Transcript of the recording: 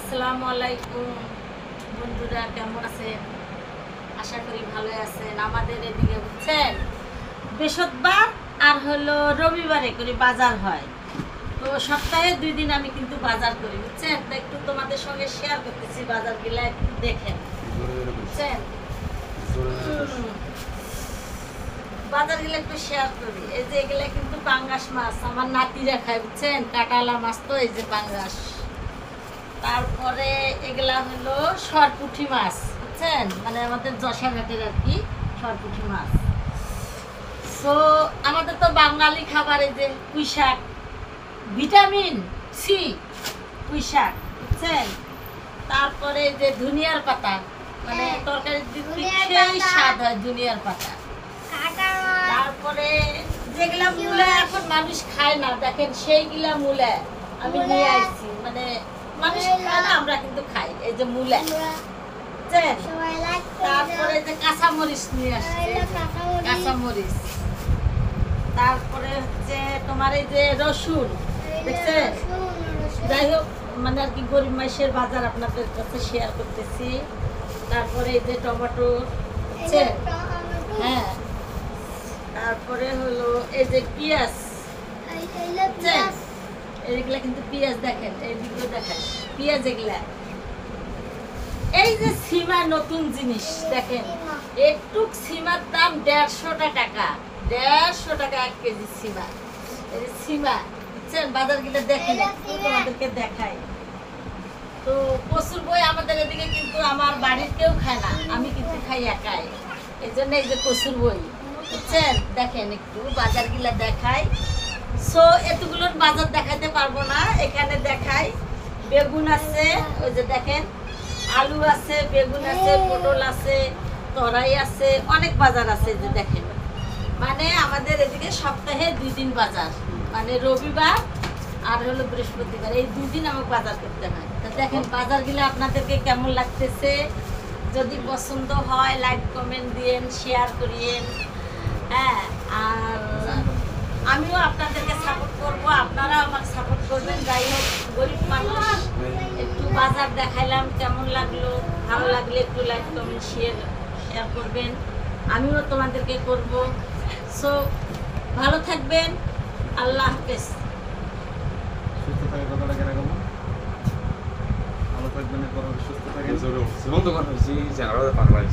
আসসালামু আলাইকুম বন্ধুরা, কেমন আছেন? আশা করি ভালো আছেন। আমাদের এদিকে বুঝছেন বৃহস্পতিবার আর হলো রবিবারে করে বাজার হয়। তো সপ্তাহে 2 দিন আমি কিন্তু বাজার করি, বুঝছেন। তো একটু তোমাদের সঙ্গে শেয়ার করতেছি বাজারগুলা, একটু দেখেন বুঝছেন। বাজারগুলো একটু শেয়ার করি। এই যে এগুলা কিন্তু পাঙ্গাস মাছ, আমার নাতিরা খায় বুঝছেন, কাটালা মাছ। তো এই যে পাঙ্গাস, তারপরে এগুলা হলো সরপুঁটি মাছ বুঝছেন, মানে আমাদের যশাঘাটের আর কি সরপুঁটি মাছ। তো আমাদের তো বাঙালি খাবার এই যে পুঁই শাক, ভিটামিন সি পুঁই শাক বুঝছেন। তারপরে এই যে ধনিয়ার পাতা, মানে তরকারির দিকে সেই স্বাদ হয় ধনিয়ার পাতা। তারপরে যেগুলা মূলা এখন মানুষ খায় না, দেখেন সেইগুলা মূলা আমি নিয়ে আসছি, মানে মানুষ খায় না, আমরা কিন্তু খাই। এই যে মূলা, তারপরে যে কাঁচামরিচ নিয়ে আসছে, কাঁচামরিচ। তারপরে হচ্ছে তোমার এই যে রসুন, দেখছেন। যাই হোক, মানে আর কি গরিব মাইসের বাজার আপনাদের কাছে শেয়ার করতেছি। তারপরে এই যে টমেটো, বুঝছেন, হ্যাঁ। তারপরে হলো এই যে পেঁয়াজ, এইগুলা কিন্তু পেঁয়াজ, দেখেন এইদিকে দেখেন পেঁয়াজ এগুলা। এই যে সিমা, নতুন জিনিস দেখেন, একটু সিমার দাম 150 টাকা, 150 টাকা 1 কেজি সিমা। এই যে সিমা বুঝছেন, বাজারগুলো দেখেন, তোমাদেরকে দেখাই। তো প্রচুর বই আমাদের এদিকে, কিন্তু আমার বাড়ির কেউ খায় না, আমি কিন্তু খাই একাই। এই জন্য এই যে প্রচুর বই বুঝছেন, দেখেন একটু বাজারগুলা দেখাই। সো এতগুলোর বাজার দেখাতে পারবো না, এখানে দেখাই। বেগুন আছে, ওই যে দেখেন, আলু আছে, বেগুন আছে, পটল আছে, তরাই আছে, অনেক বাজার আছে যে দেখেন। মানে আমাদের এদিকে সপ্তাহে 2 দিন বাজার, মানে রবিবার আর হলো বৃহস্পতিবার, এই 2 দিন আমাকে বাজার করতে হয়। তো দেখেন বাজারগুলো আপনাদেরকে কেমন লাগতেছে। যদি পছন্দ হয় লাইক কমেন্ট দিয়েন, শেয়ার করিয়েন, হ্যাঁ। আর আমিও আপনাদেরকে সাপোর্ট করব, আপনারা আমাকে সাপোর্ট করবেন। যাই হোক, গরিব মানুষ, একটু বাজার দেখাইলাম, কেমন লাগলো, ভালো লাগলে একটু লাইক কমেন্ট শেয়ার করবেন, আমিও তোমাদেরকে করব। সো ভালো থাকবেন, আল্লাহ হাফেজ। সুস্থ থাকার কথাটা কেন বলবো? ভালো থাকবেন, সুস্থ থাকেন।